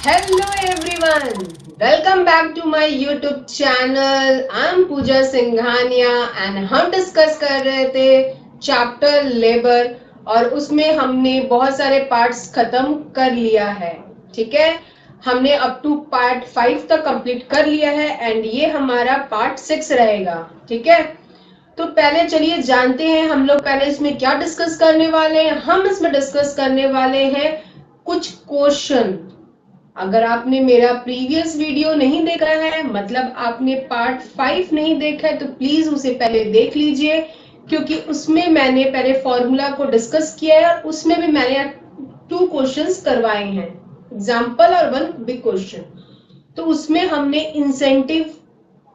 Hello everyone, welcome back to my YouTube channel. I'm Pooja Singhania and हम discuss कर रहे थे chapter labour और उसमें हमने बहुत सारे पार्ट्स खत्म कर लिया है. ठीक है, हमने अप टू पार्ट 5 तक कंप्लीट कर लिया है एंड ये हमारा पार्ट 6 रहेगा. ठीक है, तो पहले चलिए जानते हैं हम लोग पहले इसमें क्या डिस्कस करने वाले हैं. हम इसमें डिस्कस करने वाले हैं कुछ क्वेश्चन. अगर आपने मेरा प्रीवियस वीडियो नहीं देखा है, मतलब आपने पार्ट 5 नहीं देखा है, तो प्लीज उसे पहले देख लीजिए, क्योंकि उसमें मैंने पहले फॉर्मूला को डिस्कस किया है और उसमें भी मैंने 2 क्वेश्चंस करवाए हैं, एग्जाम्पल और 1 बिग क्वेश्चन. तो उसमें हमने इंसेंटिव,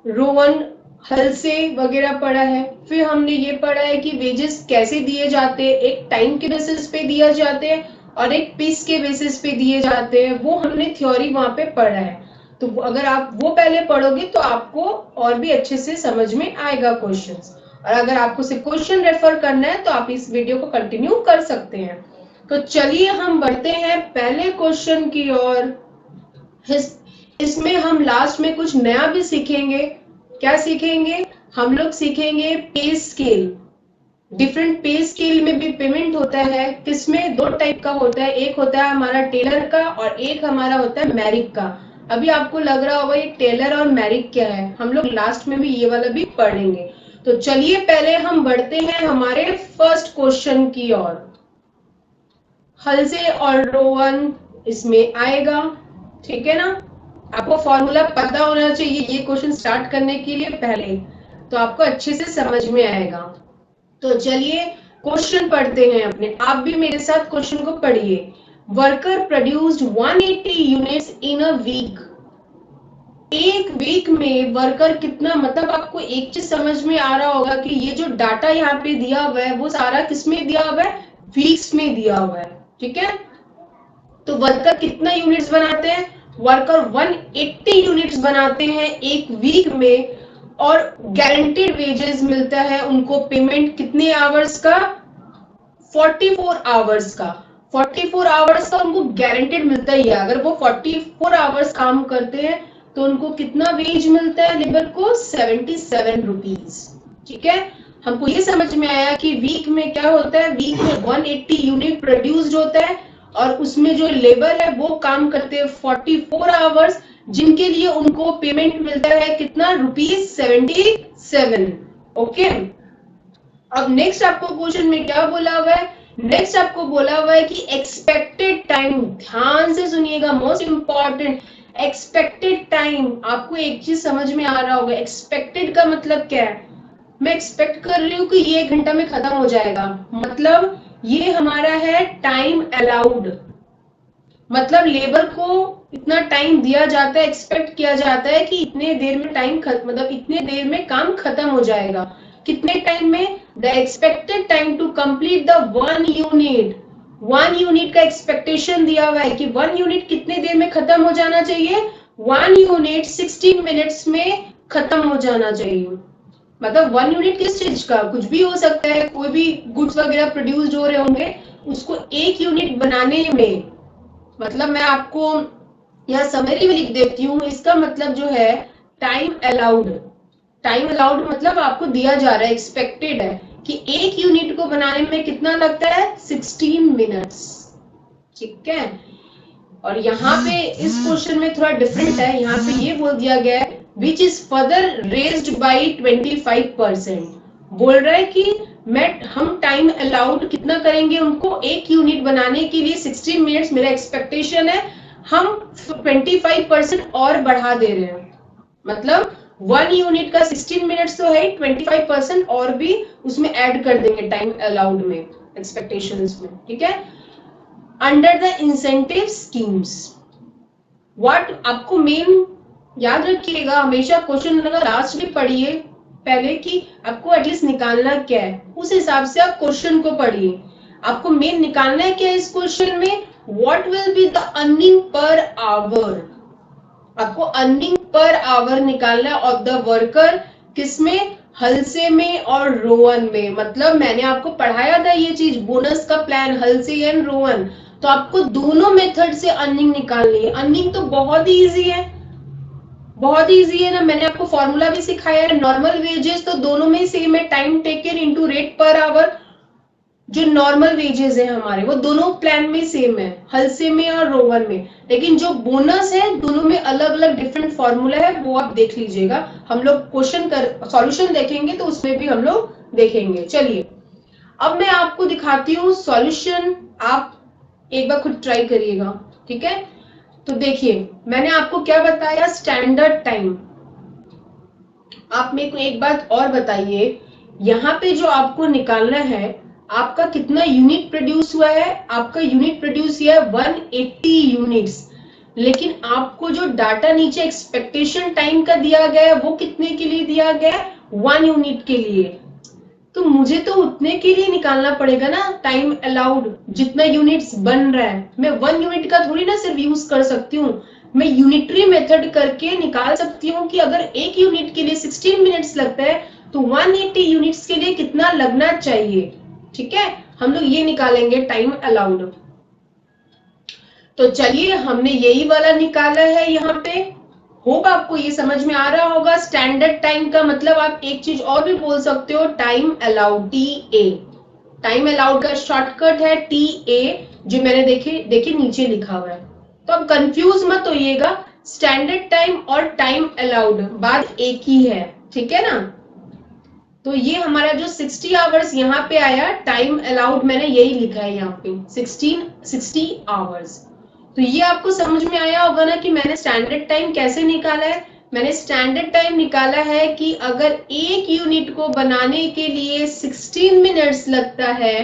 रोवन, हल से वगैरह पढ़ा है. फिर हमने ये पढ़ा है कि वेजेस कैसे दिए जाते हैं, एक टाइम के बेसिस पे दिए जाते हैं और एक पीस के बेसिस पे दिए जाते हैं. वो हमने थ्योरी वहां पे पढ़ा है. तो अगर आप वो पहले पढ़ोगे तो आपको और भी अच्छे से समझ में आएगा क्वेश्चंस. और अगर आपको सिर्फ क्वेश्चन रेफर करना है तो आप इस वीडियो को कंटिन्यू कर सकते हैं. तो चलिए हम बढ़ते हैं पहले क्वेश्चन की ओर. इसमें हम लास्ट में कुछ नया भी सीखेंगे. क्या सीखेंगे? हम लोग सीखेंगे पे स्केल. डिफरेंट पे स्केल में भी पेमेंट होता है. किसमें? 2 टाइप का होता है. एक होता है हमारा टेलर का और एक हमारा होता है मैरिक का. अभी आपको लग रहा होगा ये टेलर और मैरिक क्या है. हम लोग लास्ट में भी ये वाला भी पढ़ेंगे. तो चलिए पहले हम बढ़ते हैं हमारे फर्स्ट क्वेश्चन की ओर. हल्से और रोवन इसमें आएगा. ठीक है ना. आपको फॉर्मूला पता होना चाहिए ये क्वेश्चन स्टार्ट करने के लिए पहले, तो आपको अच्छे से समझ में आएगा. तो चलिए क्वेश्चन पढ़ते हैं अपने. आप भी मेरे साथ क्वेश्चन को पढ़िए. Worker produced 180 units in a week. एक वीक में वर्कर कितना, मतलब आपको एक चीज समझ में आ रहा होगा कि ये जो डाटा यहाँ पे दिया हुआ है वो सारा किसमें दिया हुआ है? वीक्स में दिया हुआ है. ठीक है, तो वर्कर कितना यूनिट्स बनाते हैं? वर्कर 180 यूनिट्स बनाते हैं एक वीक में और गारंटेड वेजेस मिलता है उनको. पेमेंट कितने आवर्स का? 44 आवर्स का. 44 आवर्स का उनको गारंटेड मिलता ही है. अगर वो 44 आवर्स काम करते हैं तो उनको कितना वेज मिलता है लेबर को? 77 रुपीज. ठीक है, हमको ये समझ में आया कि वीक में क्या होता है. वीक में 180 यूनिट प्रोड्यूस्ड होता है और उसमें जो लेबर है वो काम करते हैं 44 आवर्स, जिनके लिए उनको पेमेंट मिलता है कितना? ₹77. ओके, अब नेक्स्ट आपको क्वेश्चन में क्या बोला हुआ है? नेक्स्ट आपको बोला हुआ है कि एक्सपेक्टेड टाइम. ध्यान से सुनिएगा, मोस्ट इंपॉर्टेंट. Expected time. आपको एक चीज समझ में आ रहा होगा, एक्सपेक्टेड का मतलब क्या है? मैं एक्सपेक्ट कर रही हूँ कि ये 1 घंटा में खत्म हो जाएगा, मतलब ये हमारा है टाइम अलाउड. मतलब लेबर को इतना टाइम दिया जाता है, एक्सपेक्ट किया जाता है कि इतने देर में टाइम मतलब इतने देर में काम खत्म हो जाएगा. कितने टाइम में? The expected time to complete the 1 unit. 1 unit का एक्सपेक्टेशन दिया हुआ है कि 1 यूनिट कितने देर में खत्म हो जाना चाहिए? 1 यूनिट 16 मिनट्स में खत्म हो जाना चाहिए. मतलब 1 यूनिट किस चीज का? कुछ भी हो सकता है, कोई भी गुड्स वगैरह प्रोड्यूस हो रहे होंगे, उसको 1 यूनिट बनाने में, मतलब मैं आपको यहाँ समरी में लिख देती हूँ. इसका मतलब जो है टाइम अलाउड. टाइम अलाउड मतलब आपको दिया जा रहा है, एक्सपेक्टेड है कि 1 यूनिट को बनाने में कितना लगता है? 16 मिनट्स. ठीक है, और यहाँ पे इस क्वेश्चन में थोड़ा डिफरेंट है. यहाँ पे ये बोल दिया गया है which is further raised by 25%. बोल रहा है कि हम टाइम अलाउड कितना करेंगे उनको? 1 यूनिट बनाने के लिए 16 मिनट्स मेरा एक्सपेक्टेशन है, हम 25% और बढ़ा दे रहे हैं. मतलब 1 यूनिट का 16 मिनट्स तो है, 25% और भी उसमें ऐड कर देंगे टाइम अलाउड में, एक्सपेक्टेशंस में. ठीक है, under the incentive schemes. What आपको मेन याद रखिएगा, हमेशा क्वेश्चन लगा लास्ट में पढ़िए पहले कि आपको एटलीस्ट निकालना क्या है, उस हिसाब से आप क्वेश्चन को पढ़िए. आपको मेन निकालना है क्या इस क्वेश्चन में? What will be the earning per hour. आपको अर्निंग पर आवर निकालना है ऑफ द वर्कर. किसमें? हल्से में और रोवन में. मतलब मैंने आपको पढ़ाया था ये चीज, बोनस का प्लान, हल्से एंड रोवन. तो आपको दोनों मेथड से अर्निंग निकालनी है। अर्निंग तो बहुत ही इजी है, बहुत इजी है ना, मैंने आपको फॉर्मूला भी सिखाया है। नॉर्मल वेजेस तो दोनों में सेम है, time taken into rate per our. जो नॉर्मल वेजेस है हमारे वो दोनों प्लान में सेम है, हल्से में और रोवर में, लेकिन जो बोनस है दोनों में अलग अलग डिफरेंट फॉर्मूला है, वो आप देख लीजिएगा। हम लोग क्वेश्चन कर सॉल्यूशन देखेंगे तो उसमें भी हम लोग देखेंगे। चलिए अब मैं आपको दिखाती हूँ सॉल्यूशन, आप एक बार खुद ट्राई करिएगा, ठीक है। तो देखिए मैंने आपको क्या बताया, स्टैंडर्ड टाइम। आप मेरे को एक बात और बताइए, यहाँ पे जो आपको निकालना है, आपका कितना यूनिट प्रोड्यूस हुआ है। आपका यूनिट प्रोड्यूस हुआ है 180 यूनिट्स, लेकिन आपको जो डाटा नीचे एक्सपेक्टेशन टाइम का दिया गया है वो कितने के लिए दिया गया है, 1 यूनिट के लिए। तो मुझे तो उतने के लिए निकालना पड़ेगा ना टाइम अलाउड, जितना यूनिट्स बन रहा है। मैं 1 यूनिट का थोड़ी ना सिर्फ यूज कर सकती हूँ, मैं यूनिटरी मेथड करके निकाल सकती हूँ कि अगर एक यूनिट के लिए 16 मिनट्स लगता है तो 180 यूनिट्स के लिए कितना लगना चाहिए। ठीक है, हम लोग ये निकालेंगे टाइम अलाउड। तो चलिए हमने यही वाला निकाला है यहाँ पे। होप आपको ये समझ में आ रहा होगा। स्टैंडर्ड टाइम का मतलब आप एक चीज और भी बोल सकते हो, time allowed, TA। Time allowed का शॉर्टकट है TA, जो मैंने देखिए नीचे लिखा हुआ है। तो अब कंफ्यूज मत होइएगा, स्टैंडर्ड टाइम और टाइम अलाउड बात एक ही है, ठीक है ना। तो ये हमारा जो 60 आवर्स यहाँ पे आया, टाइम अलाउड मैंने यही लिखा है यहाँ पे 60 आवर्स। तो ये आपको समझ में आया होगा ना कि मैंने स्टैंडर्ड टाइम कैसे निकाला है। मैंने स्टैंडर्ड टाइम निकाला है कि अगर एक यूनिट को बनाने के लिए 16 मिनट्स लगता है,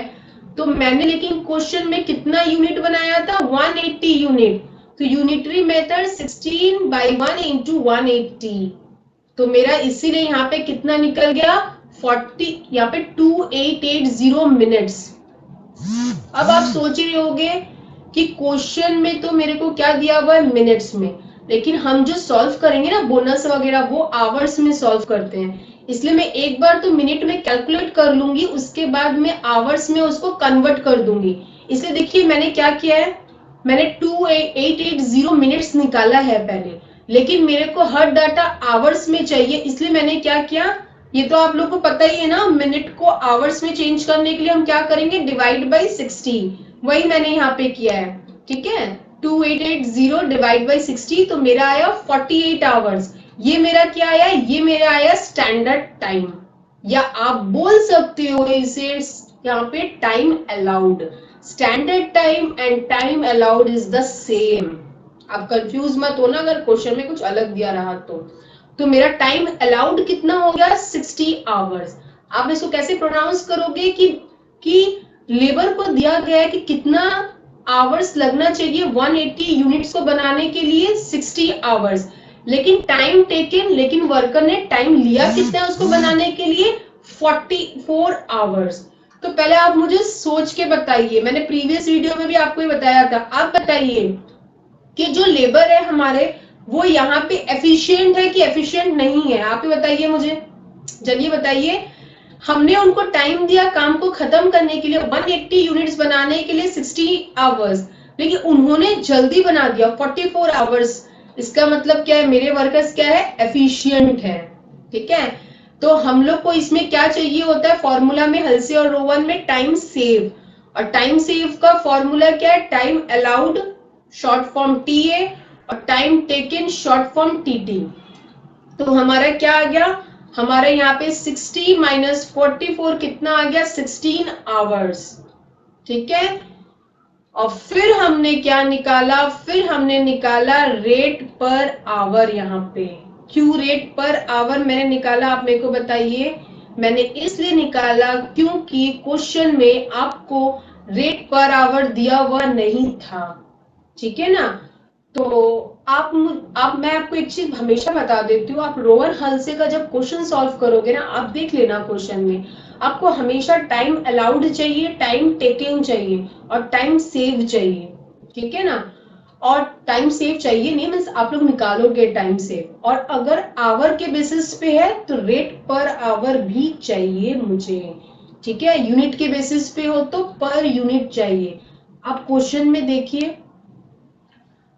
तो मैंने लेकिन क्वेश्चन में कितना यूनिट बनाया था, 180 यूनिट। तो यूनिटरी मेथड 16 by 1 into 180। तो मेरा इसीलिए यहाँ पे कितना निकल गया, 40, यहाँ पे 2880 मिनट्स। अब आप सोच रहे होंगे कि क्वेश्चन में तो मेरे को क्या दिया हुआ है, मिनट्स में, लेकिन हम जो सॉल्व करेंगे ना बोनस वगैरह, वो आवर्स में सॉल्व करते हैं। इसलिए मैं एक बार तो मिनट में कैलकुलेट कर लूंगी, उसके बाद मैं आवर्स में उसको कन्वर्ट कर दूंगी। इसलिए देखिए मैंने क्या किया है, मैंने 2880 मिनट्स निकाला है पहले, लेकिन मेरे को हर डाटा आवर्स में चाहिए। इसलिए मैंने क्या किया, ये तो आप लोग को पता ही है ना, मिनट को आवर्स में चेंज करने के लिए हम क्या करेंगे, डिवाइड बाई 60। वही मैंने यहाँ पे किया है, ठीक है। 2880 डिवाइड बाई 60, तो मेरा आया 48 आवर्स। ये मेरा क्या आया, ये मेरा आया स्टैंडर्ड टाइम, या आप बोल सकते हो इसे यहाँ पे time allowed. Standard time and time allowed is the same. आप कंफ्यूज मत होना अगर क्वेश्चन में कुछ अलग दिया रहा तो मेरा टाइम अलाउड कितना हो गया, 60 आवर्स। आप इसको कैसे प्रोनाउंस करोगे कि लेबर को दिया गया है कि कितना आवर्स लगना चाहिए 180 यूनिट्स को बनाने के लिए, 60 आवर्स, लेकिन टाइम टेकन, लेकिन वर्कर ने टाइम लिया कितना उसको बनाने के लिए, 44 आवर्स। तो पहले आप मुझे सोच के बताइए, मैंने प्रीवियस वीडियो में भी आपको ये बताया था, आप बताइए कि जो लेबर है हमारे, वो यहाँ पे एफिशिएंट है कि एफिशिएंट नहीं है। आप ही बताइए मुझे, चलिए बताइए। हमने उनको टाइम दिया काम को खत्म करने के लिए, 180 यूनिट्स बनाने के लिए 60 आवर्स, लेकिन उन्होंने जल्दी बना दिया 44 आवर्स। इसका मतलब क्या है, मेरे वर्कर्स क्या है, एफिशिएंट है, ठीक है। तो हम लोग को इसमें क्या चाहिए होता है, फॉर्मूला में हल्से और रोवन में टाइम सेव, और टाइम सेव का फॉर्मूला क्या है, time allowed short form TA, और time taken short form TT। तो हमारा क्या आ गया, हमारे यहाँ पे 60 माइनस 44 कितना आ गया, 16 आवर्स, ठीक है। और फिर हमने क्या निकाला, फिर हमने निकाला रेट पर आवर। यहाँ पे क्यों रेट पर आवर मैंने निकाला, आप मेरे को बताइए। मैंने इसलिए निकाला क्योंकि क्वेश्चन में आपको रेट पर आवर दिया हुआ नहीं था, ठीक है ना। तो मैं आपको एक चीज हमेशा बता देती हूँ, आप रोवन हल्से का जब क्वेश्चन सॉल्व करोगे ना, आप देख लेना क्वेश्चन में आपको हमेशा टाइम अलाउड चाहिए, टाइम टेकिंग चाहिए, और टाइम सेव चाहिए, ठीक है ना। और टाइम सेव चाहिए नहीं मीन्स आप लोग निकालोगे टाइम सेव, और अगर आवर के बेसिस पे है तो रेट पर आवर भी चाहिए मुझे, ठीक है। यूनिट के बेसिस पे हो तो पर यूनिट चाहिए। आप क्वेश्चन में देखिए,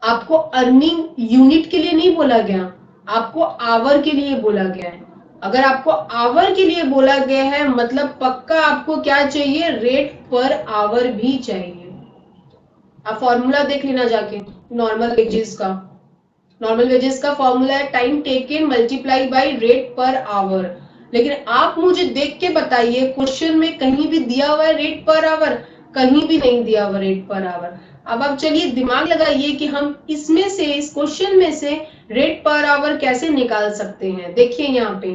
आपको अर्निंग यूनिट के लिए नहीं बोला गया, आपको आवर के लिए बोला गया है। अगर आपको आवर के लिए बोला गया है मतलब पक्का आपको क्या चाहिए, रेट पर आवर भी चाहिए। आप फॉर्मूला देख लेना जाके नॉर्मल वेजेस का। नॉर्मल वेजेस का फॉर्मूला है time taken multiply by rate per our. लेकिन आप मुझे देख के बताइए क्वेश्चन में कहीं भी दिया हुआ है रेट पर आवर, कहीं भी नहीं दिया हुआ रेट पर आवर। अब आप चलिए दिमाग लगाइए कि हम इसमें से, इस क्वेश्चन में से रेट पर आवर कैसे निकाल सकते हैं। देखिए यहाँ पे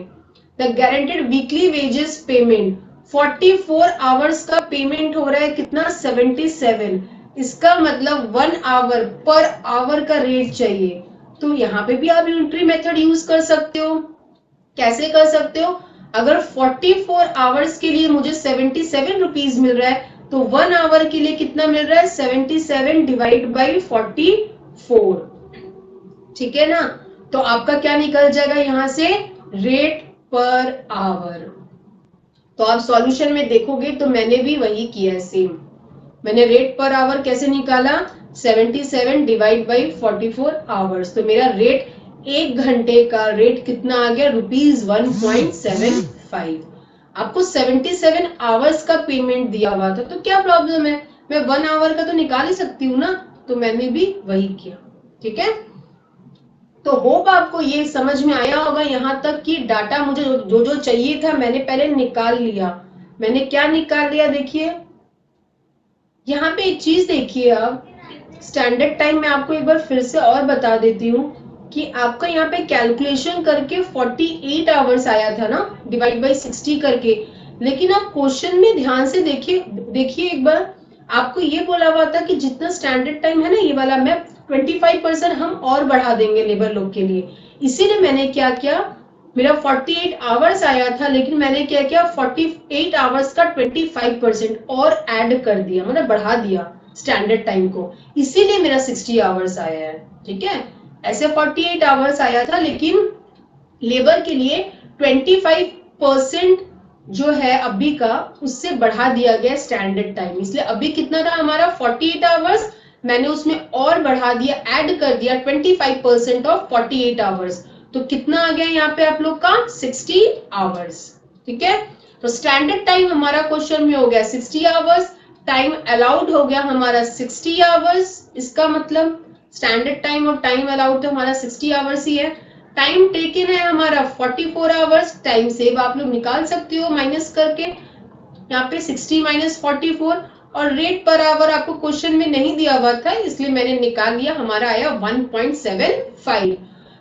the guaranteed weekly wages payment 44 hours का पेमेंट हो रहा है कितना, 77। इसका मतलब 1 आवर पर आवर का रेट चाहिए। तो यहाँ पे भी आप यूनिटरी मेथड यूज कर सकते हो। कैसे कर सकते हो, अगर 44 आवर्स के लिए मुझे 77 रुपीज मिल रहा है तो 1 आवर के लिए कितना मिल रहा है, 77 डिवाइड बाई 44। ठीक है ना। तो आपका क्या निकल जाएगा यहाँ से, रेट पर आवर। तो आप सॉल्यूशन में देखोगे तो मैंने भी वही किया है सेम। मैंने रेट पर आवर कैसे निकाला, 77 डिवाइड बाई 44 आवर्स। तो मेरा रेट 1 घंटे का रेट कितना आ गया, ₹1.75। आपको 77 आवर्स का पेमेंट दिया हुआ था तो क्या प्रॉब्लम है, मैं 1 आवर का तो निकाल ही सकती हूँ ना। तो मैंने भी वही किया। ठीक है, तो होप आपको ये समझ में आया होगा यहाँ तक कि डाटा मुझे जो जो चाहिए था मैंने पहले निकाल लिया। मैंने क्या निकाल लिया, देखिए यहाँ पे एक चीज देखिए। आप स्टैंडर्ड टाइम में आपको एक बार फिर से और बता देती हूँ कि आपका यहाँ पे कैलकुलेशन करके 48 आवर्स आया था ना, डिवाइड बाई 60 करके। लेकिन आप क्वेश्चन में ध्यान से देखिए एक बार, आपको ये बोला हुआ था कि जितना स्टैंडर्ड टाइम है ना ये वाला, मैं 25% हम और बढ़ा देंगे लेबर लोग के लिए। इसीलिए मैंने क्या किया, मेरा 48 आवर्स आया था लेकिन मैंने क्या किया, 48 आवर्स का 25% और ऐड कर दिया, मतलब बढ़ा दिया स्टैंडर्ड टाइम को। इसीलिए मेरा 60 आवर्स आया है। ठीक है, ऐसे 48 आवर्स आया था लेकिन लेबर के लिए 25% जो है अभी का उससे बढ़ा दिया गया स्टैंडर्ड टाइम। इसलिए अभी कितना था हमारा 48 आवर्स, मैंने उसमें और बढ़ा दिया, ऐड कर दिया 25% ऑफ 48 आवर्स। तो कितना आ गया यहाँ पे आप लोग का, 60 आवर्स। ठीक है, तो स्टैंडर्ड टाइम हमारा क्वेश्चन में हो गया 60 आवर्स, टाइम अलाउड हो गया हमारा 60 आवर्स। इसका मतलब स्टैंडर्ड टाइम और टाइम अलाउड तो हमारा 60 आवर्स ही है। टाइम टेकन है हमारा 44 आवर्स, टाइम सेव आप लोग निकाल सकते हो माइनस करके, यहाँ पे 60 माइनस 44। और रेट पर आवर आपको क्वेश्चन में नहीं दिया हुआ था इसलिए मैंने निकाल लिया, हमारा आया 1.75।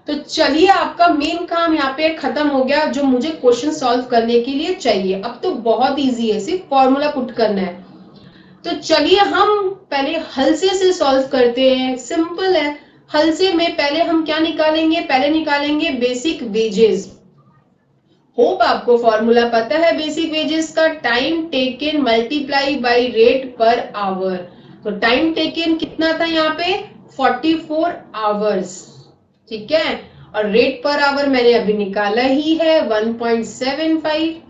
तो चलिए आपका मेन काम यहाँ पे खत्म हो गया जो मुझे क्वेश्चन सॉल्व करने के लिए चाहिए। अब तो बहुत इजी है, सिर्फ फॉर्मूला पुट करना है। तो चलिए हम पहले हलसे से सॉल्व करते हैं, सिंपल है। हलसे में पहले हम क्या निकालेंगे, पहले निकालेंगे बेसिक वेजेस। होप आपको फॉर्मूला पता है बेसिक वेजेस का, time taken multiply by rate per our. तो टाइम टेकन कितना था यहाँ पे, 44 आवर्स। ठीक है, और रेट पर आवर मैंने अभी निकाला ही है 1.75।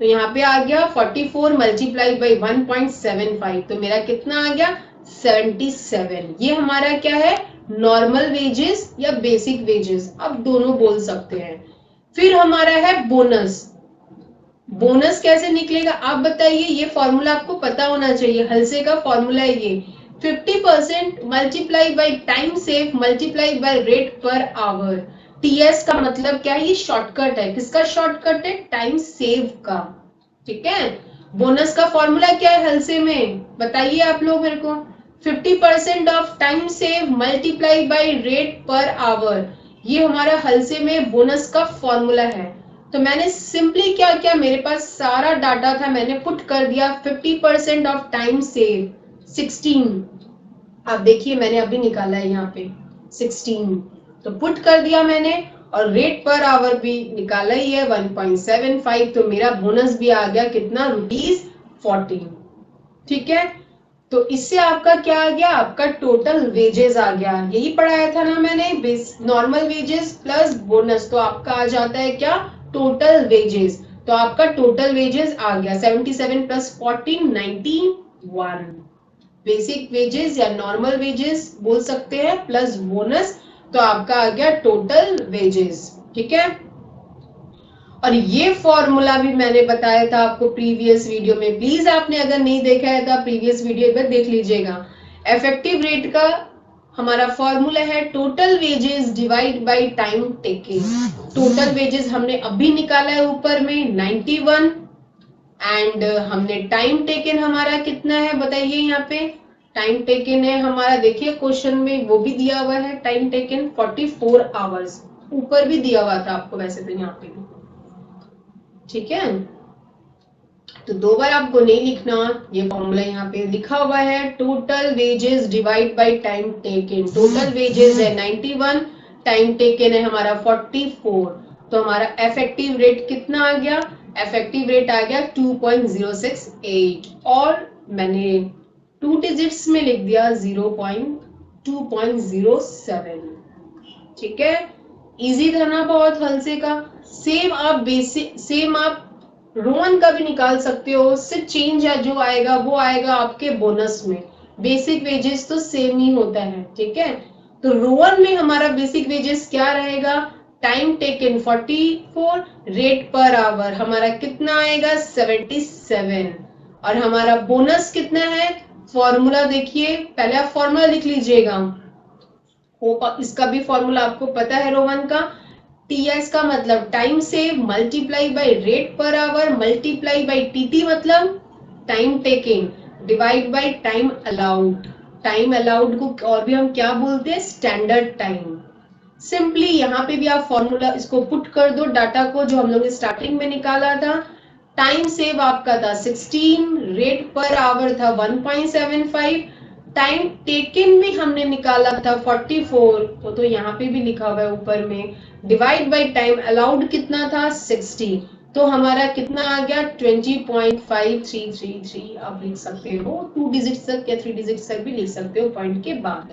तो यहाँ पे आ गया 44 मल्टीप्लाई बाई 1.75, तो मेरा कितना आ गया 77। ये हमारा क्या है, नॉर्मल वेजेस या बेसिक वेजेस, आप दोनों बोल सकते हैं। फिर हमारा है बोनस। बोनस कैसे निकलेगा आप बताइए, ये फॉर्मूला आपको पता होना चाहिए, हलसे का फॉर्मूला है ये, 50% multiply by time save multiply by rate per hour. TS का मतलब क्या है, ये शॉर्टकट है, किसका शॉर्टकट है, टाइम सेव का। ठीक है, बोनस का फॉर्मूला क्या है हलसे में, बताइए आप लोग मेरे को, 50% of time save multiply by rate per our. ये हमारा हलसे में बोनस का फॉर्मूला है। तो मैंने सिंपली क्या किया, मेरे पास सारा डाटा था, मैंने पुट कर दिया 50% ऑफ टाइम सेव 16। आप देखिए मैंने अभी निकाला है यहाँ पे 16, तो पुट कर दिया मैंने, और रेट पर आवर भी निकाला ही है 1.75। तो मेरा बोनस भी आ गया कितना, ₹14। ठीक है, तो इससे आपका क्या आ गया, आपका टोटल वेजेस आ गया। यही पढ़ाया था ना मैंने, नॉर्मल वेजेस प्लस बोनस, तो आपका आ जाता है क्या, टोटल वेजेस। तो आपका टोटल वेजेस आ गया 77 प्लस 14 91। बेसिक वेजेस या नॉर्मल वेजेस बोल सकते हैं प्लस बोनस, तो आपका आ गया टोटल वेजेस। ठीक है, और ये फॉर्मूला भी मैंने बताया था आपको प्रीवियस वीडियो में, प्लीज आपने अगर नहीं देखा है तो आप प्रीवियस वीडियो में देख लीजिएगा। इफेक्टिव रेट का हमारा फॉर्मूला है total wages divide by time taking. Total wages हमने अभी निकाला है ऊपर में 91, एंड हमने टाइम टेकन हमारा कितना है बताइए। यहाँ पे टाइम टेकन है हमारा, देखिए क्वेश्चन में वो भी दिया हुआ है टाइम टेकन 44 आवर्स, ऊपर भी दिया हुआ था आपको वैसे तो यहाँ पे भी। ठीक है, तो दो बार आपको नहीं लिखना, ये फॉर्मूला यहाँ पे लिखा हुआ है total wages divide by time taken. Total wages है 91, टाइम टेकन है हमारा 44, तो हमारा इफेक्टिव रेट कितना आ गया, इफेक्टिव रेट आ गया 2.068, और मैंने 2 डिजिट्स में लिख दिया 2.07। ठीक है, इजी था ना बहुत हल्से का। सेम आप रोमन का भी निकाल सकते हो, उससे चेंज है जो आएगा वो आएगा आपके बोनस में। बेसिक वेजेस तो सेम ही होता है। ठीक है, तो रोवन में हमारा बेसिक वेजेस क्या रहेगा, time taken 44, rate per our हमारा कितना आएगा 77, और हमारा बोनस कितना है, फॉर्मूला देखिए, पहले आप फॉर्मूला लिख लीजिएगा, इसका भी फॉर्मूला आपको पता है रोवन का। टीएस का मतलब time save multiply by rate per hour multiply by TT मतलब time taking divide by time allowed. Time allowed को और भी हम क्या बोलते हैं, स्टैंडर्ड टाइम। सिंपली यहाँ पे भी आप फॉर्मूला इसको पुट कर दो, डाटा को जो हम लोग ने स्टार्टिंग में निकाला था। टाइम सेव आपका था 16, रेट पर आवर था 1.75, टाइम टेकन में हमने निकाला था 44, तो यहाँ पे भी लिखा हुआ है ऊपर में, डिवाइड बाय टाइम अलाउड कितना था 60, तो हमारा कितना आ गया 20.5333। आप लिख सकते हो 2 डिजिट तक या 3 डिजिट तक भी लिख सकते हो पॉइंट के बाद।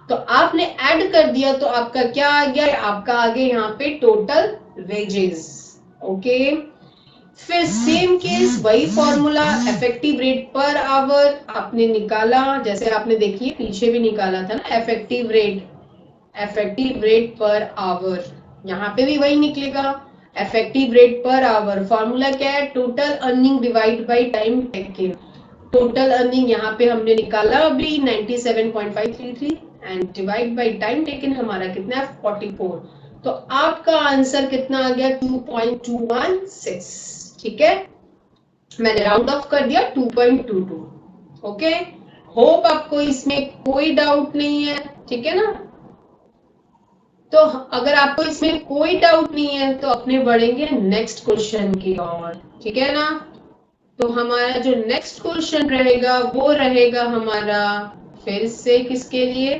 तो आपने ऐड कर दिया तो आपका क्या आ गया, आपका आ गया यहाँ पे टोटल वेजेस। ओके, फिर सेम केस वही formula, effective rate per our आपने निकाला, जैसे आपने देखिए पीछे भी निकाला था ना, इफेक्टिव रेट पर आवर, यहाँ पे भी वही निकलेगा effective rate per our. Formula क्या है, total earning divide by time taken. Total earning यहाँ पे हमने निकाला अभी 97.533, and divide by time taken हमारा कितना है 44, तो आपका आंसर कितना आ गया 2.216। ठीक है, मैंने राउंड ऑफ कर दिया 2.22। ओके, होप आपको इसमें कोई डाउट नहीं है। ठीक है ना, तो अगर आपको इसमें कोई डाउट नहीं है तो अपने बढ़ेंगे नेक्स्ट क्वेश्चन की ओर। ठीक है ना, तो हमारा जो नेक्स्ट क्वेश्चन रहेगा वो रहेगा हमारा फिर से किसके लिए,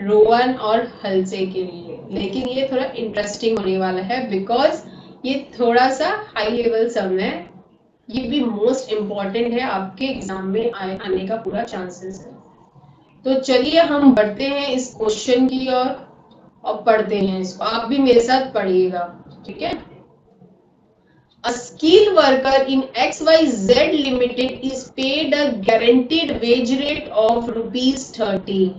रोवन और हल्से के लिए, लेकिन ये थोड़ा इंटरेस्टिंग होने वाला है बिकॉज ये थोड़ा सा हाई लेवल सम है, ये भी मोस्ट इम्पॉर्टेंट है, आपके एग्जाम में आने का पूरा चांसेस है। तो चलिए हम बढ़ते हैं इस क्वेश्चन की ओर और पढ़ते हैं इसको, आप भी मेरे साथ पढ़िएगा। ठीक है, A skilled worker in XYZ Limited is paid a guaranteed wage rate of ₹30।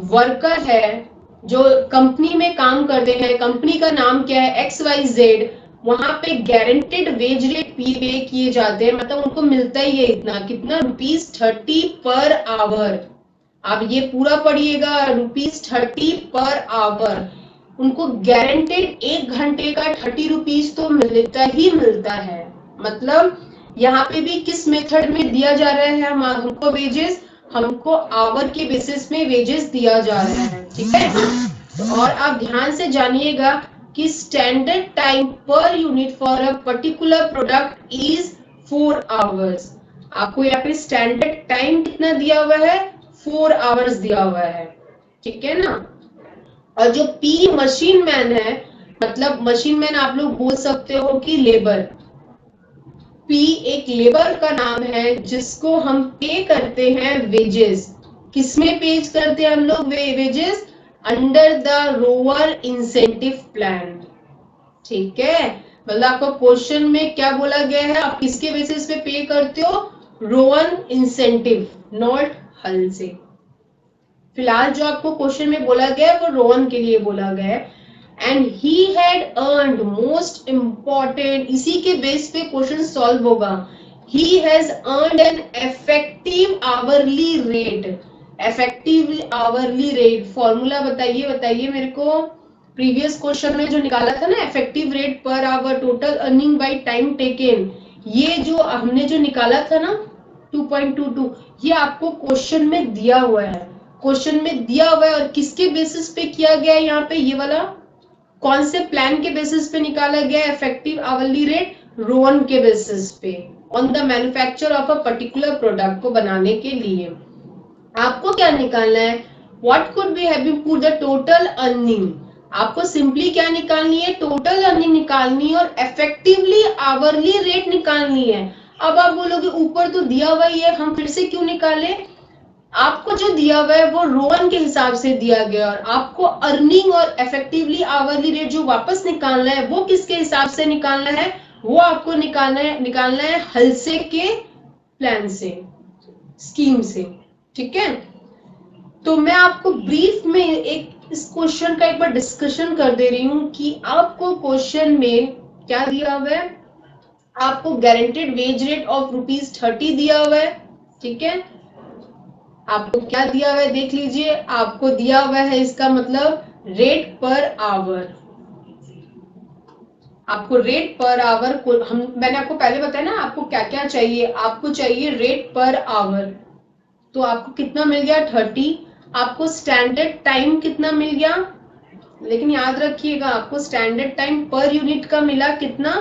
Worker है जो कंपनी में काम करते हैं, कंपनी का नाम क्या है XYZ, वहां पे गारंटेड वेज रेट पे किए जाते हैं, मतलब उनको मिलता ही है इतना, कितना ₹30 पर आवर। आप ये पूरा पढ़िएगा, ₹30 पर आवर, उनको गारंटेड 1 घंटे का 30 रुपीज तो मिलता ही मिलता है। मतलब यहाँ पे भी किस मेथड में दिया जा रहा है हमको वेजेस, हमको आवर के बेसिस में वेजेस दिया जा रहा है। ठीक है, तो और आप ध्यान से जानिएगा कि standard time per unit for a particular product is 4 hours. आपको यहाँ पे स्टैंडर्ड टाइम कितना दिया हुआ है, 4 आवर्स दिया हुआ है। ठीक है ना, और जो पी मशीन मैन है, मतलब मशीन मैन आप लोग बोल सकते हो कि लेबर, पी एक लेबर का नाम है जिसको हम पे करते हैं वेजेस। किसमें पे करते हैं हम लोग wages, under the rover incentive plan. ठीक है, मतलब आपको क्वेश्चन में क्या बोला गया है, आप किसके बेसिस पे पे करते हो, रोवन इंसेंटिव, नॉट हल से। फिलहाल जो आपको क्वेश्चन में बोला गया है वो रोहन के लिए बोला गया है। And he had earned most important, इसी के बेस पे क्वेश्चन सॉल्व होगा। He has earned an effective hourly rate. Effective hourly rate formula बताइए मेरे को। प्रीवियस क्वेश्चन में जो निकाला था ना, effective rate per our total earning by time taken, ये जो हमने जो निकाला था ना 2.22, ये आपको क्वेश्चन में दिया हुआ है। क्वेश्चन में दिया हुआ है और किसके बेसिस पे किया गया है यहाँ पे, ये वाला कौन से प्लान के बेसिस पे निकाला गया है इफेक्टिव आवरली रेट, रोहन के बेसिस पे, on the manufacture of a particular product को बनाने के लिए। आपको क्या निकालना है, what could be have been put the total earning. आपको सिंपली क्या निकालनी है, टोटल अर्निंग निकालनी है और इफेक्टिवली आवरली रेट निकालनी है। अब आप बोलोगे ऊपर तो दिया हुआ ही है, हम फिर से क्यों निकाले। आपको जो दिया हुआ है वो रोहन के हिसाब से दिया गया और आपको अर्निंग और इफेक्टिवली आवरली रेट जो वापस निकालना है वो किसके हिसाब से निकालना है, वो आपको निकालना है हल्से के प्लान से, स्कीम से। ठीक है, तो मैं आपको ब्रीफ में एक इस क्वेश्चन का एक बार डिस्कशन कर दे रही हूं कि आपको क्वेश्चन में क्या दिया हुआ है। आपको गारंटेड वेज रेट ऑफ ₹30 दिया हुआ है। ठीक है, आपको क्या दिया हुआ है देख लीजिए, आपको दिया हुआ है इसका मतलब रेट पर आवर। आपको रेट पर आवर को मैंने आपको पहले बताया ना आपको क्या क्या चाहिए, आपको चाहिए रेट पर आवर, तो आपको कितना मिल गया 30। आपको स्टैंडर्ड टाइम कितना मिल गया, लेकिन याद रखिएगा आपको स्टैंडर्ड टाइम पर यूनिट का मिला कितना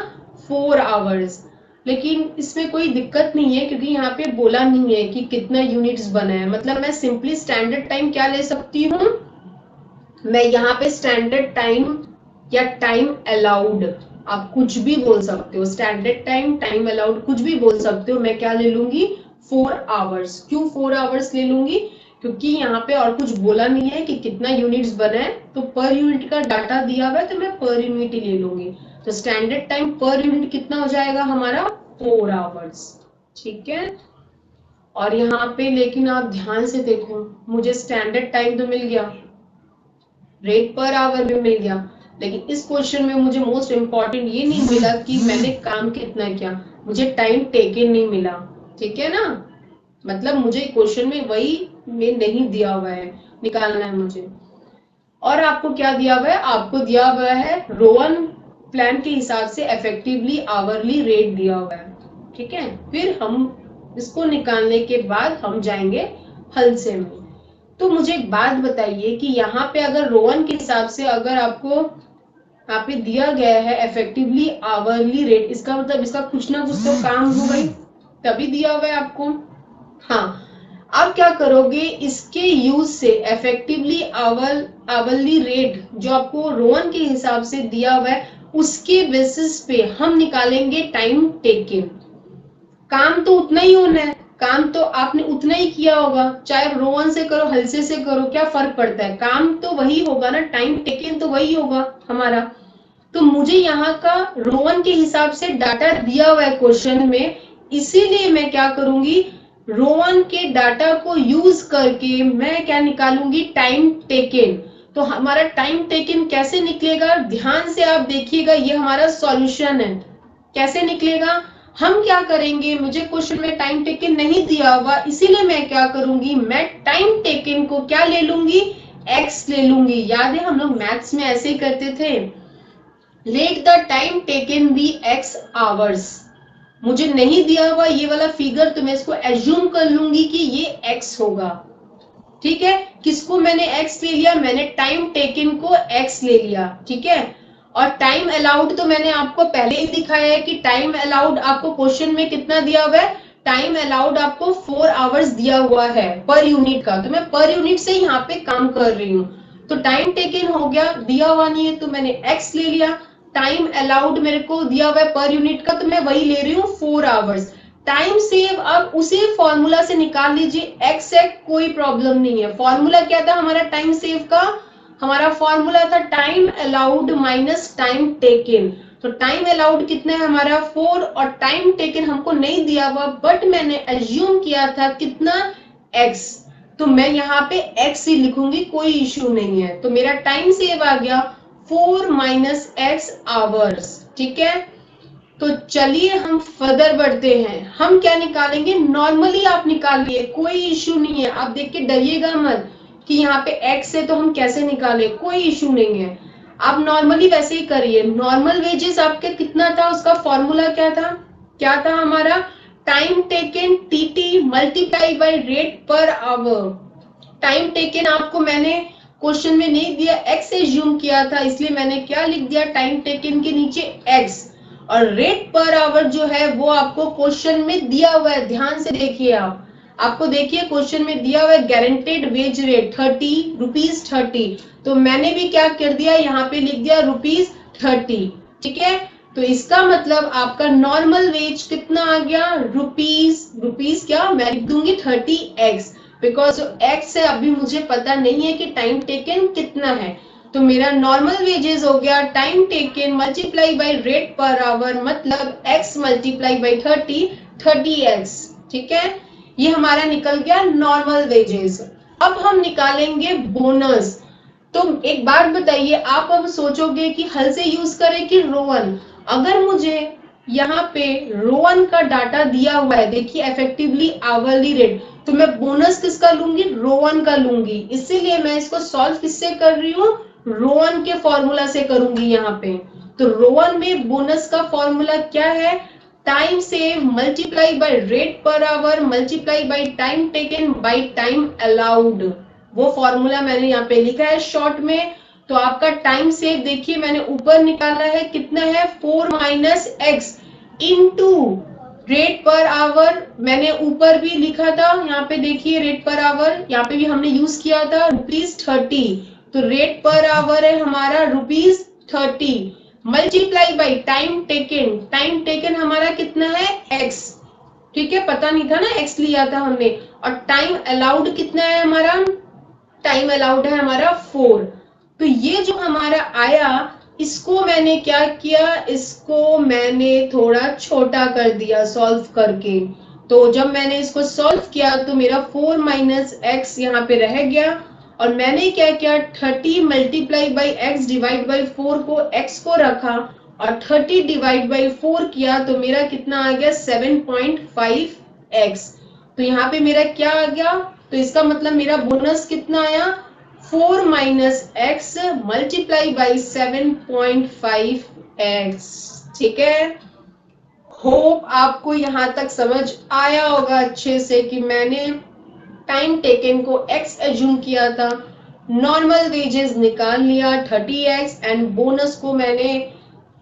4 आवर्स। लेकिन इसमें कोई दिक्कत नहीं है क्योंकि यहाँ पे बोला नहीं है कि कितना यूनिट्स बना है, मतलब मैं सिंपली स्टैंडर्ड टाइम क्या ले सकती हूँ, मैं यहाँ पे स्टैंडर्ड टाइम या टाइम अलाउड, आप कुछ भी बोल सकते हो, स्टैंडर्ड टाइम, टाइम अलाउड कुछ भी बोल सकते हो। मैं क्या ले लूंगी 4 आवर्स। क्यों 4 आवर्स ले लूंगी, क्योंकि यहाँ पे और कुछ बोला नहीं है कि कितना यूनिट्स बना है, तो पर यूनिट का डाटा दिया हुआ है तो मैं पर यूनिट ही ले लूंगी। तो स्टैंडर्ड टाइम पर यूनिट कितना हो जाएगा हमारा 4 आवर्स। ठीक है, और यहाँ पे लेकिन आप ध्यान से देखो, मुझे स्टैंडर्ड टाइम तो मिल गया, रेट पर आवर भी मिल गया, लेकिन इस क्वेश्चन में मुझे मोस्ट इंपॉर्टेंट ये नहीं मिला कि मैंने काम कितना किया, मुझे टाइम टेकन नहीं मिला। ठीक है ना, मतलब मुझे क्वेश्चन में वही में नहीं दिया हुआ है, निकालना है मुझे। और आपको क्या दिया हुआ है, आपको दिया हुआ है रोहन प्लान के हिसाब से इफेक्टिवली आवरली रेट दिया हुआ है। ठीक है, फिर हम इसको निकालने के बाद हम जाएंगे हल्से में। तो मुझे एक बात बताइए कि यहाँ पे अगर रोहन के हिसाब से अगर आपको यहाँ पे दिया गया है इफेक्टिवली आवरली रेट, इसका मतलब इसका कुछ ना कुछ तो काम हो गई तभी दिया हुआ है आपको। हाँ, आप क्या करोगे, इसके यूज से इफेक्टिवली आवरली रेट जो आपको रोहन के हिसाब से दिया हुआ है उसके बेसिस पे हम निकालेंगे टाइम टेकन। काम तो उतना ही होना है, काम तो आपने उतना ही किया होगा, चाहे रोहन से करो हल्से से करो, क्या फर्क पड़ता है, काम तो वही होगा ना, टाइम टेकन तो वही होगा हमारा। तो मुझे यहाँ का रोहन के हिसाब से डाटा दिया हुआ है क्वेश्चन में, इसीलिए मैं क्या करूंगी, रोहन के डाटा को यूज करके मैं क्या निकालूंगी टाइम टेकन। तो हमारा टाइम टेकन कैसे निकलेगा, ध्यान से आप देखिएगा, ये हमारा सॉल्यूशन है। कैसे निकलेगा, हम क्या करेंगे, मुझे क्वेश्चन में टाइम टेकन नहीं दिया हुआ, इसीलिए मैं क्या करूंगी, मैं टाइम टेकन को क्या ले लूंगी, एक्स ले लूंगी। याद है हम लोग मैथ्स में ऐसे ही करते थे, let the time taken be X hours. मुझे नहीं दिया हुआ ये वाला फिगर, तो मैं इसको एज्यूम कर लूंगी कि ये एक्स होगा। ठीक है, किसको मैंने एक्स ले लिया, मैंने टाइम टेकन को एक्स ले लिया। ठीक है, और टाइम अलाउड तो मैंने आपको पहले ही दिखाया है कि टाइम अलाउड आपको क्वेश्चन में कितना दिया हुआ है, टाइम अलाउड आपको 4 आवर्स दिया हुआ है पर यूनिट का, तो मैं पर यूनिट से यहाँ पे काम कर रही हूँ। तो टाइम टेकन हो गया, दिया हुआ नहीं है तो मैंने एक्स ले लिया, टाइम अलाउड मेरे को दिया हुआ है पर यूनिट का, तो मैं वही ले रही हूँ 4 आवर्स। टाइम सेव अब उसी फॉर्मूला से निकाल लीजिए, एक्स है कोई प्रॉब्लम नहीं है। फॉर्मूला क्या था हमारा टाइम सेव का, हमारा फॉर्मूला था time allowed minus time taken. तो टाइम अलाउड कितना है हमारा 4 और टाइम टेकन हमको नहीं दिया हुआ, बट मैंने एज्यूम किया था कितना x। तो मैं यहाँ पे x ही लिखूंगी, कोई इश्यू नहीं है। तो मेरा टाइम सेव आ गया 4 माइनस एक्स आवर्स। ठीक है, तो चलिए हम फर्दर बढ़ते हैं। हम क्या निकालेंगे, नॉर्मली आप निकालिए, कोई इश्यू नहीं है। आप देख के डरिएगा मत कि यहाँ पे x है तो हम कैसे निकाले, कोई इश्यू नहीं है। आप नॉर्मली वैसे ही करिए। नॉर्मल वेजेस आपके कितना था, उसका फॉर्मूला क्या था हमारा, time taken TT multiply by rate per our. Time taken आपको मैंने क्वेश्चन में नहीं दिया, x एज्यूम किया था, इसलिए मैंने क्या लिख दिया, टाइम टेकन के नीचे x। और रेट पर आवर जो है वो आपको क्वेश्चन में दिया हुआ है, ध्यान से देखिए। आपको देखिए क्वेश्चन में दिया हुआ है गारंटेड वेज रेट 30 रुपीज 30। तो मैंने भी क्या कर दिया, यहाँ पे लिख दिया रुपीज 30। ठीक है, तो इसका मतलब आपका नॉर्मल वेज कितना आ गया, रुपीज क्या मैं लिख दूंगी 30x, बिकॉज x है अभी मुझे पता नहीं है कि टाइम टेकन कितना है। तो मेरा नॉर्मल वेजेस हो गया time taken multiply by rate per our, मतलब x मल्टीप्लाई बाय 30x। ठीक है, ये हमारा निकल गया नॉर्मल वेजेस। अब हम निकालेंगे बोनस। तो एक बात बताइए, आप अब सोचोगे कि हल से यूज करें कि रोवन। अगर मुझे यहाँ पे रोवन का डाटा दिया हुआ है, देखिए इफेक्टिवली आवरली रेट, तो मैं बोनस किसका लूंगी, रोवन का लूंगी। इसीलिए मैं इसको सॉल्व किससे कर रही हूँ, रोवन के फॉर्मूला से करूंगी यहाँ पे। तो रोवन में बोनस का फॉर्मूला क्या है, time save multiply by rate per hour multiply by time taken by time allowed. वो फॉर्मूला मैंने यहाँ पे लिखा है शॉर्ट में। तो आपका टाइम सेव देखिए मैंने ऊपर निकाला है, कितना है 4 minus x into rate per our. मैंने ऊपर भी लिखा था, यहाँ पे देखिए रेट पर आवर, यहाँ पे भी हमने यूज किया था ₹30। तो रेट पर आवर है हमारा ₹30 मल्टीप्लाई बाई टाइम टेकन हमारा कितना है x। ठीक है, पता नहीं था ना x लिया था हमने। और टाइम अलाउड कितना है हमारा, टाइम अलाउड है हमारा 4। तो ये जो हमारा आया, इसको मैंने क्या किया, इसको मैंने थोड़ा छोटा कर दिया सॉल्व करके। तो जब मैंने इसको सॉल्व किया तो मेरा 4 माइनस एक्स यहाँ पे रह गया। और मैंने क्या किया, 30 multiply by x divide by 4 को x को रखा और 30 डिवाइड बाई 4 किया, तो मेरा कितना आ गया 7.5x। तो यहाँ पे मेरा क्या आ गया, तो इसका मतलब मेरा बोनस कितना आया, 4 minus x multiply by 7.5x। ठीक है, होप आपको यहाँ तक समझ आया होगा अच्छे से कि मैंने टाइम टेकन को x एज्यूम किया था, नॉर्मल वेजेस निकाल लिया 30x, एंड बोनस को मैंने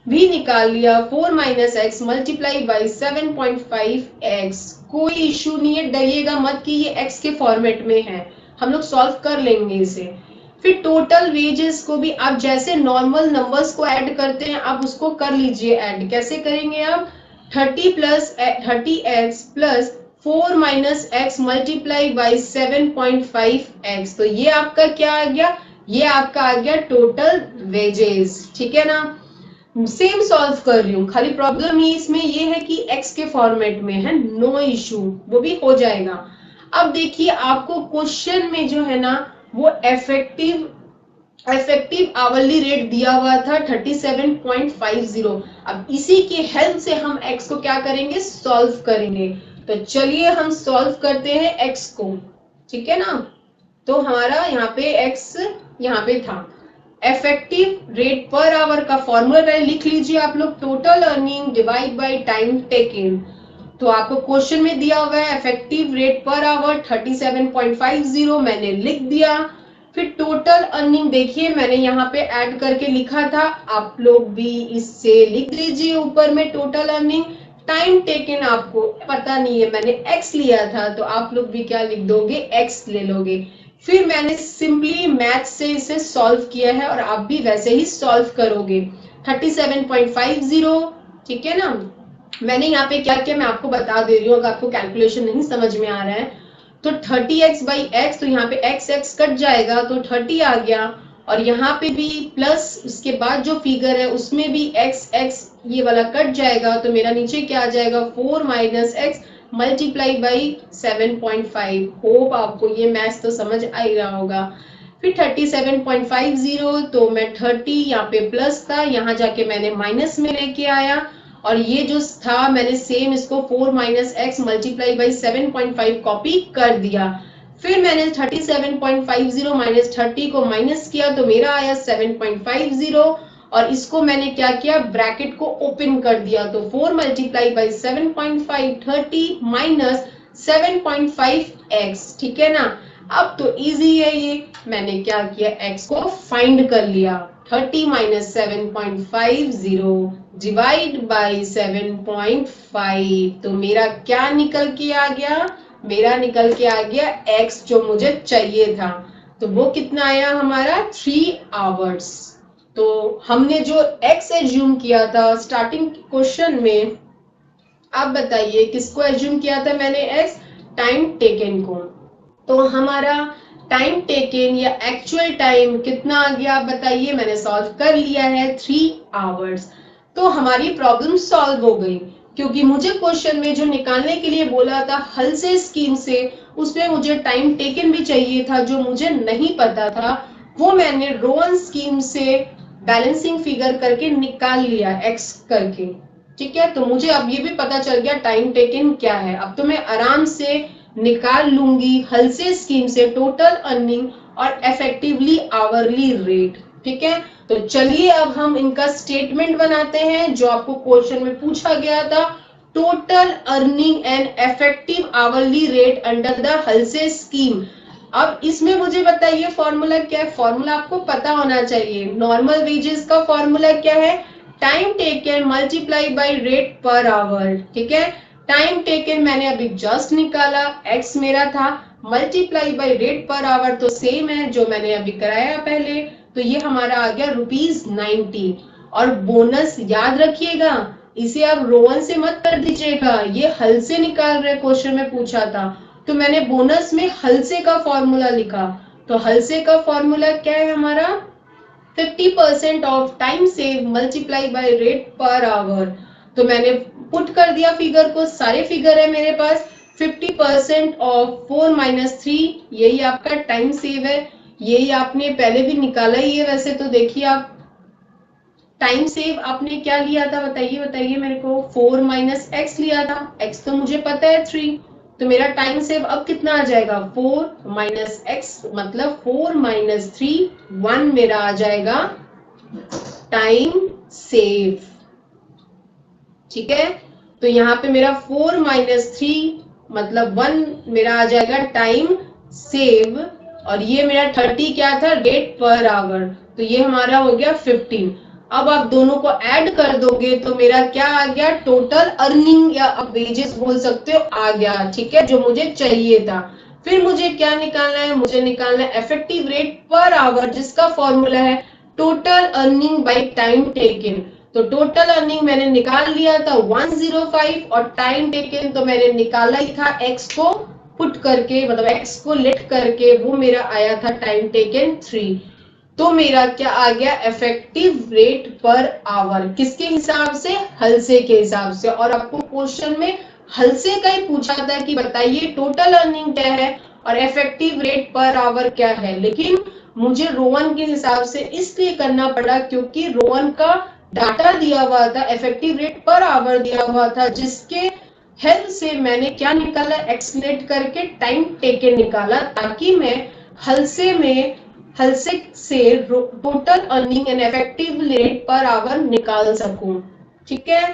भी निकाल लिया 4 minus x multiply by 7.5x। कोई इश्यू नहीं है, डरिएगा मत कि ये x के फॉर्मेट में है, हम लोग सॉल्व कर लेंगे इसे। फिर टोटल वेजेस को भी आप जैसे नॉर्मल नंबर्स को ऐड करते हैं आप उसको कर लीजिए ऐड। कैसे करेंगे आप, 30 plus 30x plus 4 minus x multiply by 7.5x। तो ये आपका क्या आ गया, ये आपका आ गया टोटल वेजेस। ठीक है ना, सेम सॉल्व कर रही हूँ, खाली प्रॉब्लम ही इसमें ये है कि x के फॉर्मेट में है, नो इशू, वो भी हो जाएगा। अब देखिए आपको क्वेश्चन में जो है ना वो इफेक्टिव आवरली रेट दिया हुआ था 37.50। अब इसी की हेल्प से हम x को क्या करेंगे, सॉल्व करेंगे। तो चलिए हम सॉल्व करते हैं x को। ठीक है ना, तो हमारा यहाँ पे x यहाँ पे था, इफेक्टिव रेट पर आवर का फॉर्मूला लिख लीजिए आप लोग, total earning divide by time taken. तो आपको क्वेश्चन में दिया हुआ है इफेक्टिव रेट पर आवर 37.50, मैंने लिख दिया। फिर टोटल अर्निंग देखिए मैंने यहाँ पे ऐड करके लिखा था, आप लोग भी इससे लिख लीजिए ऊपर में टोटल अर्निंग। टाइम टेकन आपको पता नहीं है, मैंने x लिया था, तो आप लोग भी क्या लिख दोगे, x ले लोगे। फिर मैंने सिंपली मैथ से इसे सॉल्व किया है और आप भी वैसे ही सॉल्व करोगे 37.50। ठीक है ना, मैंने यहाँ पे क्या किया मैं आपको बता दे रही हूँ, अगर आपको कैलकुलेशन नहीं समझ में आ रहा है तो 30x बाई एक्स, तो यहाँ पे x कट जाएगा तो 30 आ गया, और यहाँ पे भी प्लस उसके बाद जो फिगर है उसमें भी x ये वाला कट जाएगा, तो मेरा नीचे क्या आ जाएगा 4 minus x multiply by 7.5। Hope आपको ये मैथ्स तो समझ आ ही रहा होगा। फिर 37.50, तो मैं 30 यहाँ पे प्लस था, यहाँ जाके मैंने माइनस में लेके आया, और ये जो था मैंने सेम इसको 4 minus x multiply by 7.5 copy कर दिया। फिर मैंने 37.50 माइनस 30 को माइनस किया, तो मेरा आया 7.50, और इसको मैंने क्या किया, ब्रैकेट को ओपन कर दिया, तो 4 मल्टीप्लाई बाई 7.5 30 माइनस 7.5x, ठीक है ना। अब तो इजी है ये, मैंने क्या किया, x को फाइंड कर लिया। 30 माइनस 7.50 डिवाइड बाई 7.5, तो मेरा क्या निकल के आ गया, मेरा निकल के आ गया x जो मुझे चाहिए था, तो वो कितना आया हमारा 3 आवर्स। तो हमने जो x एज्यूम किया था स्टार्टिंग क्वेश्चन में, आप बताइए किसको एज्यूम किया था मैंने x, टाइम टेकन को। तो हमारा टाइम टेकन या एक्चुअल टाइम कितना आ गया आप बताइए, मैंने सॉल्व कर लिया है 3 आवर्स। तो हमारी प्रॉब्लम सॉल्व हो गई, क्योंकि मुझे क्वेश्चन में जो निकालने के लिए बोला था हल से स्कीम से, उसमें मुझे टाइम टेकन भी चाहिए था, जो मुझे नहीं पता था वो मैंने रोवन स्कीम से बैलेंसिंग फिगर करके निकाल लिया एक्स करके, ठीक है। तो मुझे अब ये भी पता चल गया टाइम टेकन क्या है। अब तो मैं आराम से निकाल लूंगी हल से स्कीम से टोटल अर्निंग और इफेक्टिवली आवरली रेट, ठीक है। तो चलिए अब हम इनका स्टेटमेंट बनाते हैं जो आपको क्वेश्चन में पूछा गया था, total earning and effective hourly rate under the हल से स्कीम। अब इसमें मुझे बताइए फॉर्मूला क्या है, फॉर्मूला आपको पता होना चाहिए। नॉर्मल वेजेस का फॉर्मूला क्या है, time taken multiply by rate per our, ठीक है। टाइम टेकन मैंने अभी जस्ट निकाला, x मेरा था, multiply by rate per our तो सेम है जो मैंने अभी कराया पहले, तो ये हमारा आ गया ₹90। और बोनस याद रखिएगा, इसे आप रोवन से मत कर दीजिएगा, ये हल से निकाल रहे क्वेश्चन में पूछा था, तो मैंने बोनस में हल से का फॉर्मूला लिखा। तो हल से का फॉर्मूला क्या है हमारा, 50% of time save multiply by rate per our. तो मैंने पुट कर दिया फिगर को, सारे फिगर है मेरे पास। 50% ऑफ 4 माइनस 3, यही आपका टाइम सेव है, यही आपने पहले भी निकाला ही है वैसे तो। देखिए आप टाइम सेव आपने क्या लिया था बताइए बताइए मेरे को, 4 माइनस एक्स लिया था, x तो मुझे पता है 3, तो मेरा टाइम सेव अब कितना आ जाएगा, 4 माइनस एक्स मतलब 4 माइनस 3, 1 मेरा आ जाएगा टाइम सेव, ठीक है। तो यहाँ पे मेरा 4 माइनस 3 मतलब 1 मेरा आ जाएगा टाइम सेव, और ये मेरा 30 क्या था, रेट पर आवर, तो ये हमारा हो गया 15। अब आप दोनों को ऐड कर दोगे तो मेरा क्या आ गया, टोटल अर्निंग या आप वेजेस बोल सकते हो आ गया, ठीक है, जो मुझे चाहिए था। फिर मुझे क्या निकालना है, मुझे निकालना है इफेक्टिव रेट पर आवर, जिसका फॉर्मूला है total earning by time taken. तो टोटल अर्निंग मैंने निकाल लिया था 105, और टाइम टेकन तो मैंने निकाला ही था x को पुट करके, मतलब x को लेट करके, वो मेरा आया था टाइम टेकन 3। तो मेरा क्या आ गया, इफेक्टिव रेट पर आवर, किसके हिसाब से, हल से के हिसाब से। और आपको क्वेश्चन में हल से का ही पूछा था कि बताइए टोटल अर्निंग क्या है और इफेक्टिव रेट पर आवर क्या है, लेकिन मुझे रोवन के हिसाब से इसलिए करना पड़ा क्योंकि रोवन का डाटा दिया हुआ था, इफेक्टिव रेट पर आवर दिया हुआ था, जिसके हेल्प से मैंने क्या निकाला, एक्सलेट करके टाइम टेकन निकाला, ताकि मैं हल से total earning and effective rate per our निकाल सकूं, ठीक है।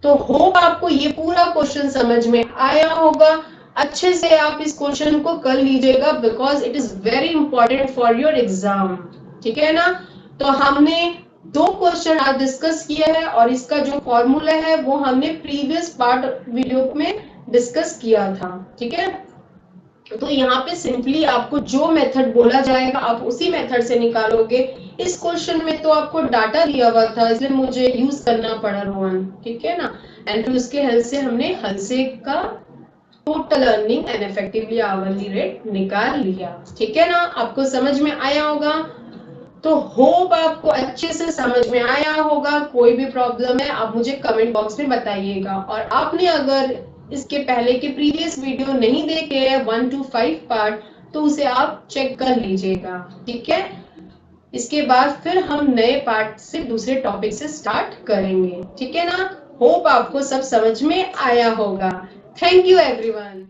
तो होप आपको ये पूरा क्वेश्चन समझ में आया होगा। अच्छे से आप इस क्वेश्चन को कर लीजिएगा, because it is very important for your exam, ठीक है ना। तो हमने 2 क्वेश्चन आज डिस्कस किया है, और इसका जो फॉर्मूला है वो हमने प्रीवियस पार्ट वीडियो में डिस्कस किया था, ठीक है। तो यहाँ पे सिंपली आपको जो मेथड बोला जाएगा आप उसी मेथड से निकालोगे। इस क्वेश्चन में तो आपको डाटा दिया हुआ था, इसलिए मुझे यूज करना पड़ा रोहन, ठीक है ना। एंड फिर उसके हेल्प से हमने हल से का total earning and effectively hourly rate निकाल लिया, ठीक है ना। आपको समझ में आया होगा, तो होप आपको अच्छे से समझ में आया होगा। कोई भी प्रॉब्लम है आप मुझे कमेंट बॉक्स में बताइएगा, और आपने अगर इसके पहले के प्रीवियस वीडियो नहीं देखे हैं 1 to 5 पार्ट, तो उसे आप चेक कर लीजिएगा, ठीक है। इसके बाद फिर हम नए पार्ट से दूसरे टॉपिक से स्टार्ट करेंगे, ठीक है ना। होप आपको सब समझ में आया होगा। Thank you everyone.